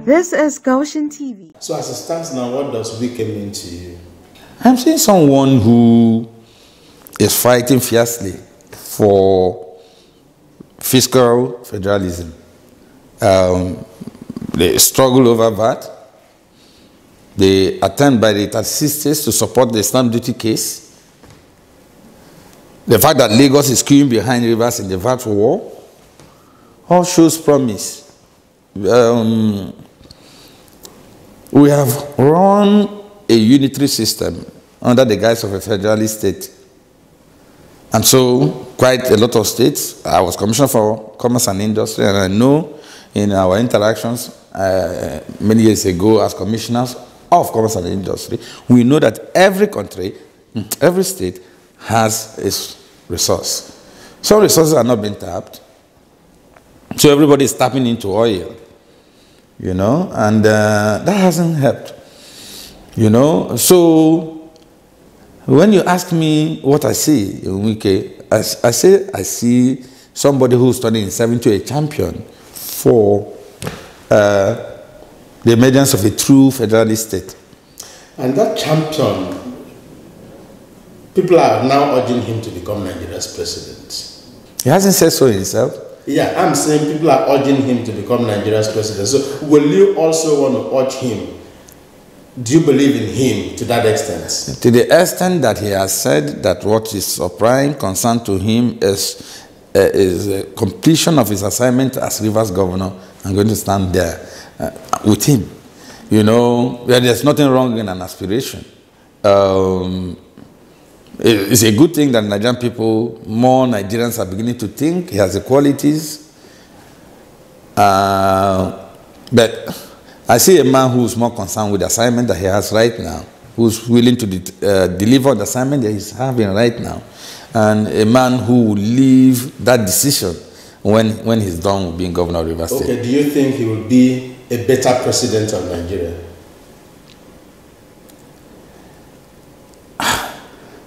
This is Goshen TV. So as it stands now, what does Wike mean to you? I'm seeing someone who is fighting fiercely for fiscal federalism. They struggle over that. The attempt by the 36 states to support the stamp duty case. The fact that Lagos is queuing behind Rivers in the VAT war all shows promise. We have run a unitary system under the guise of a federalist state. And so, quite a lot of states, I was Commissioner for Commerce and Industry, and I know in our interactions many years ago as commissioners of Commerce and Industry, we know that every country, every state has its resource. Some resources are not being tapped, so everybody is tapping into oil, you know, and that hasn't helped, you know. So when you ask me what I see in Wike, I see somebody who's turning himself into a champion for the emergence of a true federalist state. And that champion, people are now urging him to become Nigeria's president. He hasn't said so himself. Yeah, I'm saying people are urging him to become Nigeria's president. So will you also want to urge him? Do you believe in him to that extent? To the extent that he has said that what is of prime concern to him is completion of his assignment as Rivers governor. I'm going to stand there with him. You know, there's nothing wrong in an aspiration. It's a good thing that Nigerian people, more Nigerians are beginning to think he has the qualities. But I see a man who's more concerned with the assignment that he has right now, who's willing to deliver the assignment that he's having right now, and a man who will leave that decision when he's done with being governor of Rivers State. Okay, do you think he will be a better president of Nigeria?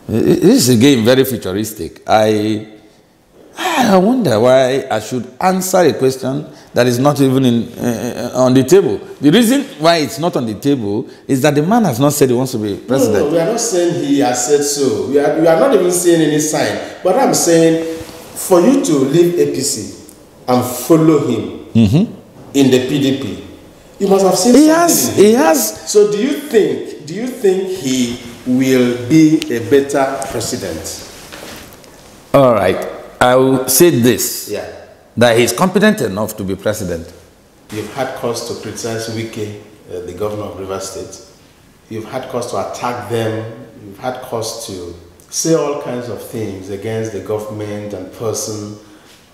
This is again very futuristic. I wonder why I should answer a question that is not even on the table. The reason why it's not on the table is that the man has not said he wants to be president. No, we are not saying he has said so. We are not even seeing any sign. But I'm saying for you to leave APC and follow him in the PDP, you must have seen something. He has. So do you think he will be a better president? All right. I will say this. Yeah. That he's competent enough to be president. You've had cause to criticize Wike, the governor of Rivers State. You've had cause to attack them. You've had cause to say all kinds of things against the government and person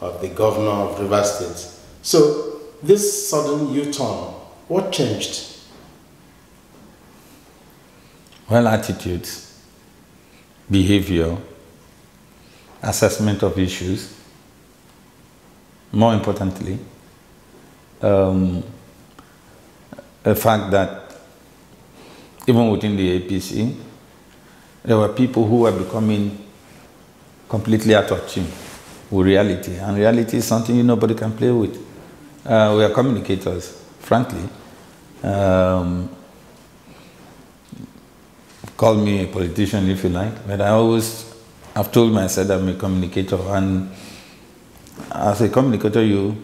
of the governor of Rivers State. So this sudden U-turn, what changed? Well, attitudes, behavior, assessment of issues, more importantly, the fact that even within the APC, there were people who were becoming completely out of tune with reality, and reality is something nobody can play with. We are communicators, frankly. Call me a politician if you like, but I've told myself that I'm a communicator, and as a communicator, you're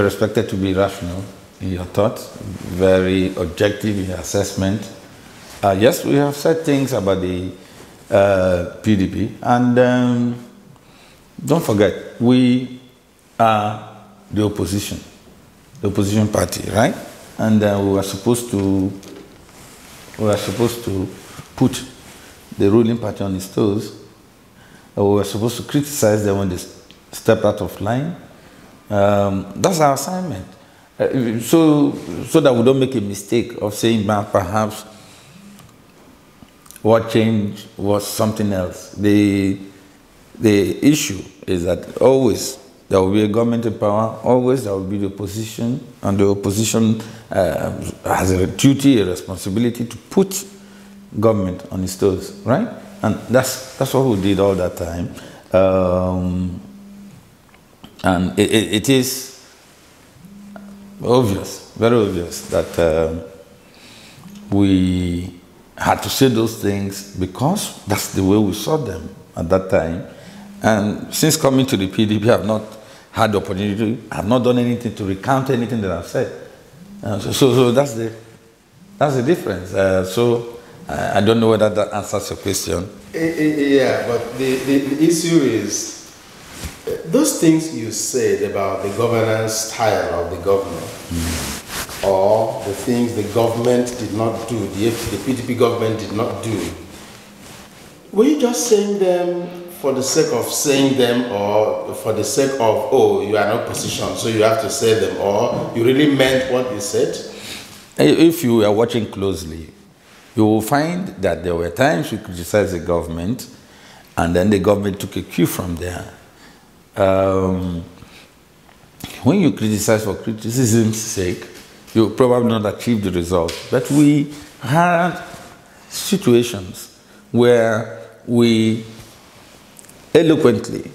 expected to be rational in your thoughts, very objective in your assessment. Yes, we have said things about the PDP, and don't forget, we are the opposition party, right? And we were supposed to put the ruling party on its toes. We were supposed to criticize them when they stepped out of line. That's our assignment. So that we don't make a mistake of saying that perhaps what changed was something else. The issue is that always there will be a government in power, always there will be the opposition, and the opposition has a duty, a responsibility to put government on its toes, right? And that's what we did all that time. And it is obvious, very obvious that we had to say those things because that's the way we saw them at that time. And since coming to the PDP, I have not had the opportunity, I have not done anything to recount anything that I've said. So that's the difference. I don't know whether that answers your question. Yeah, but the issue is, those things you said about the governance style of the governor, or the things the government did not do, the PDP government did not do, were you just saying them for the sake of saying them, or for the sake of, oh, you are in opposition, so you have to say them, or you really meant what you said? If you are watching closely, you will find that there were times we criticized the government, and then the government took a cue from there. When you criticize for criticism's sake, you probably not achieve the result. But we had situations where we eloquently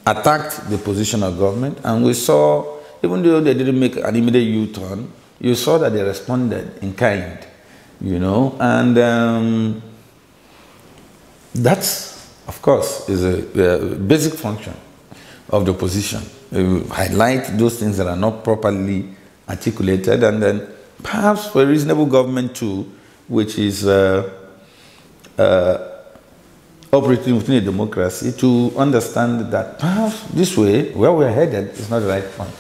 attacked the position of government, and we saw, even though they didn't make an immediate U-turn, you saw that they responded in kind, you know, and that's, of course, is a basic function of the opposition. Highlight those things that are not properly articulated, and then perhaps for a reasonable government too, which is operating within a democracy, to understand that perhaps this way, where we're headed, is not the right one.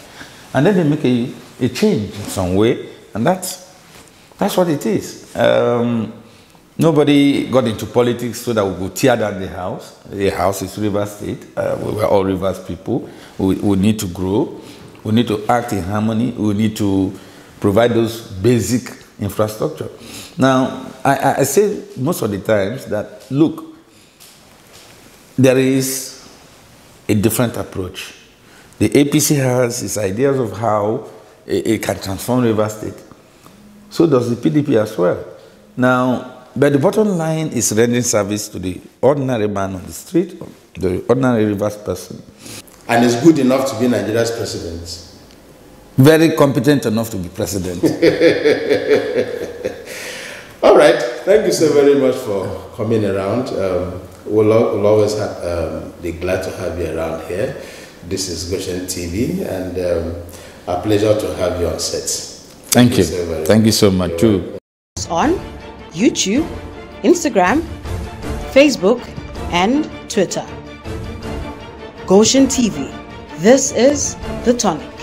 And then they make a change in some way, and that's what it is. Nobody got into politics so that we would tear down the house. The house is Rivers State. We were all Rivers people. We need to grow. We need to act in harmony. We need to provide those basic infrastructure. Now, I say most of the times that, look, there is a different approach. The APC has its ideas of how it can transform Rivers State. So does the PDP as well. Now, but the bottom line is rendering service to the ordinary man on the street, the ordinary Rivers person. And is good enough to be Nigeria's president. Very competent enough to be president. All right. Thank you so very much for coming around. We'll always be glad to have you around here. This is Goshen TV, and a pleasure to have you on set. Thank you. Thank you so much too. On YouTube, Instagram, Facebook, and Twitter. Goshen TV. This is The Tonic.